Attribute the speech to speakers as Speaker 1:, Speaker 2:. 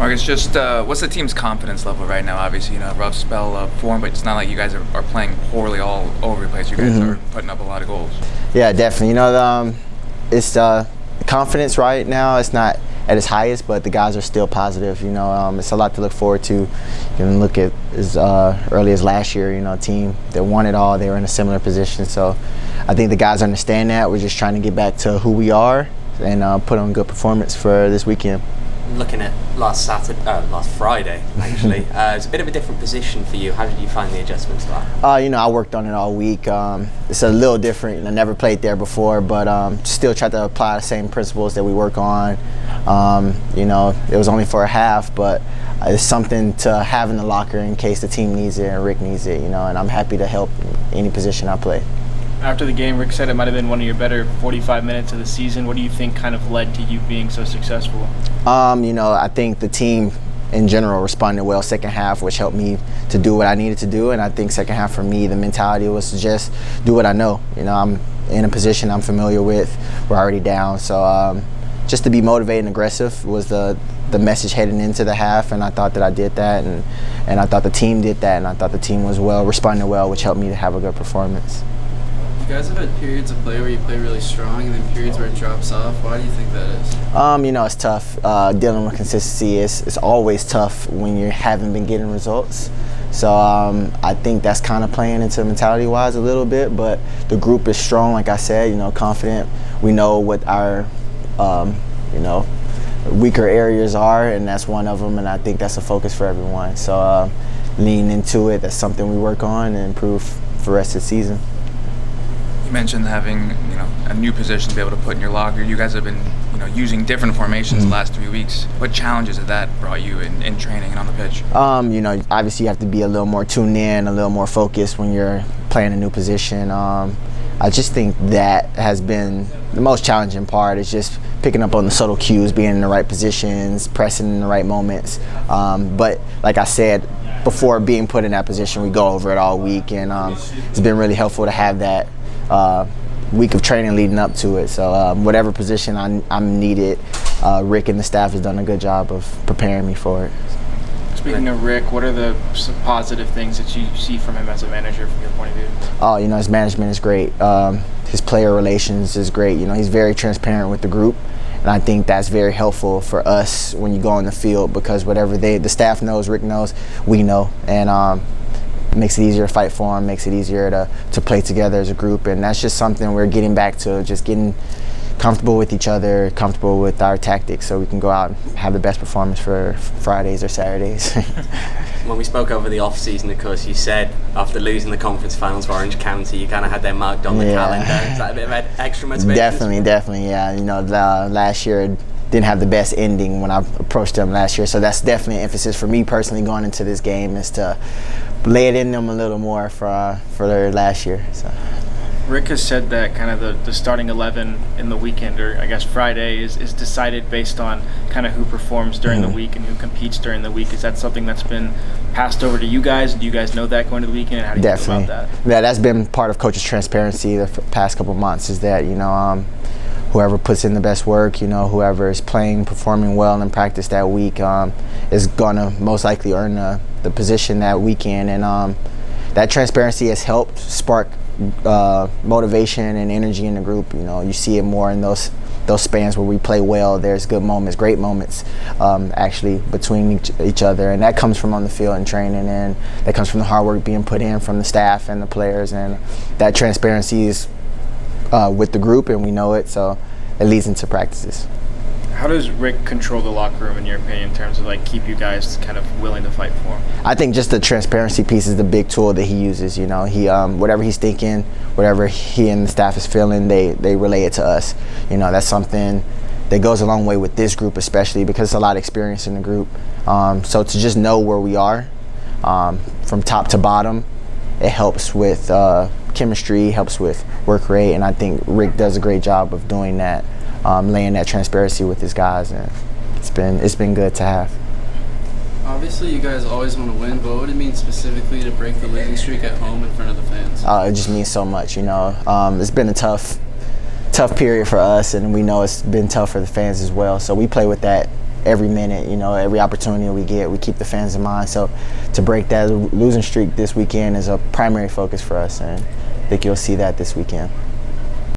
Speaker 1: Marcus, just what's the team's confidence level right now? Obviously, rough spell of form, but it's not like you guys are playing poorly all over the place. You guys are putting up a lot of goals.
Speaker 2: Yeah, definitely. It's confidence right now. It's not at its highest, but the guys are still positive. It's a lot to look forward to. You can look at as early as last year. A team that won it all. They were in a similar position. So I think the guys understand that. We're just trying to get back to who we are and put on a good performance for this weekend.
Speaker 3: Looking at last Friday, actually, it's a bit of a different position for you. How did you find the adjustments to that?
Speaker 2: I worked on it all week. It's a little different. I never played there before, but still tried to apply the same principles that we work on. It was only for a half, but it's something to have in the locker in case the team needs it and Rick needs it, and I'm happy to help any position I play.
Speaker 4: After the game, Rick said it might have been one of your better 45 minutes of the season. What do you think kind of led to you being so successful?
Speaker 2: I think the team in general responded well second half, which helped me to do what I needed to do. And I think second half for me, the mentality was to just do what I know. I'm in a position I'm familiar with. We're already down. So just to be motivated and aggressive was the message heading into the half. And I thought that I did that. And I thought the team did that. And I thought the team was responding well, which helped me to have a good performance.
Speaker 5: You guys have had periods of play where you play really strong and then periods where it drops off. Why do you think that is?
Speaker 2: It's tough. Dealing with consistency is always tough when you haven't been getting results. So I think that's kind of playing into mentality-wise a little bit. But the group is strong, like I said, confident. We know what our, weaker areas are, and that's one of them. And I think that's a focus for everyone. So lean into it. That's something we work on and improve for the rest of the season.
Speaker 1: You mentioned having a new position to be able to put in your locker. You guys have been using different formations the last 3 weeks. What challenges have that brought you in training and on the pitch?
Speaker 2: Obviously you have to be a little more tuned in, a little more focused when you're playing a new position. I just think that has been the most challenging part, is just picking up on the subtle cues, being in the right positions, pressing in the right moments. But like I said, before being put in that position, we go over it all week, and it's been really helpful to have that week of training leading up to it. So whatever position I'm needed, Rick and the staff has done a good job of preparing me for it.
Speaker 4: Speaking of Rick, what are the positive things that you see from him as a manager from your point of view?
Speaker 2: His management is great. His player relations is great. He's very transparent with the group. And I think that's very helpful for us when you go on the field, because whatever the staff knows, Rick knows, we know. And makes it easier to fight for him, makes it easier to play together as a group. And that's just something we're getting back to, just getting comfortable with each other, comfortable with our tactics, so we can go out and have the best performance for Fridays or Saturdays.
Speaker 3: When we spoke over the off-season, of course, you said after losing the conference finals for Orange County, you kind of had them marked on the calendar. Is that a bit of extra motivation?
Speaker 2: Definitely, yeah. Last year didn't have the best ending when I approached them last year, so that's definitely an emphasis for me personally going into this game, is to lay it in them a little more for their last year. So.
Speaker 4: Rick has said that kind of the starting 11 in the weekend, or I guess Friday, is decided based on kind of who performs during the week and who competes during the week. Is that something that's been passed over to you guys? Do you guys know that going to the weekend? And how do you feel about that?
Speaker 2: Yeah, that's been part of Coach's transparency the past couple months, is that, whoever puts in the best work, whoever is playing, performing well in practice that week is going to most likely earn the position that weekend. And that transparency has helped spark motivation and energy in the group. You see it more in those spans where we play well. There's good moments, great moments actually between each other, and that comes from on the field and training, and that comes from the hard work being put in from the staff and the players, and that transparency is with the group, and we know it, so it leads into practices.
Speaker 4: How does Rick control the locker room, in your opinion, in terms of keep you guys kind of willing to fight for him?
Speaker 2: I think just the transparency piece is the big tool that he uses. He whatever he's thinking, whatever he and the staff is feeling, they relay it to us. That's something that goes a long way with this group, especially because it's a lot of experience in the group. So to just know where we are from top to bottom, it helps with chemistry, helps with work rate, and I think Rick does a great job of doing that. Laying that transparency with his guys, and it's been good to have.
Speaker 5: Obviously, you guys always want to win, but what would it mean specifically to break the losing streak at home in front of the fans?
Speaker 2: It just means so much, It's been a tough period for us, and we know it's been tough for the fans as well. So we play with that every minute, you know, every opportunity we get, we keep the fans in mind. So to break that losing streak this weekend is a primary focus for us, and I think you'll see that this weekend.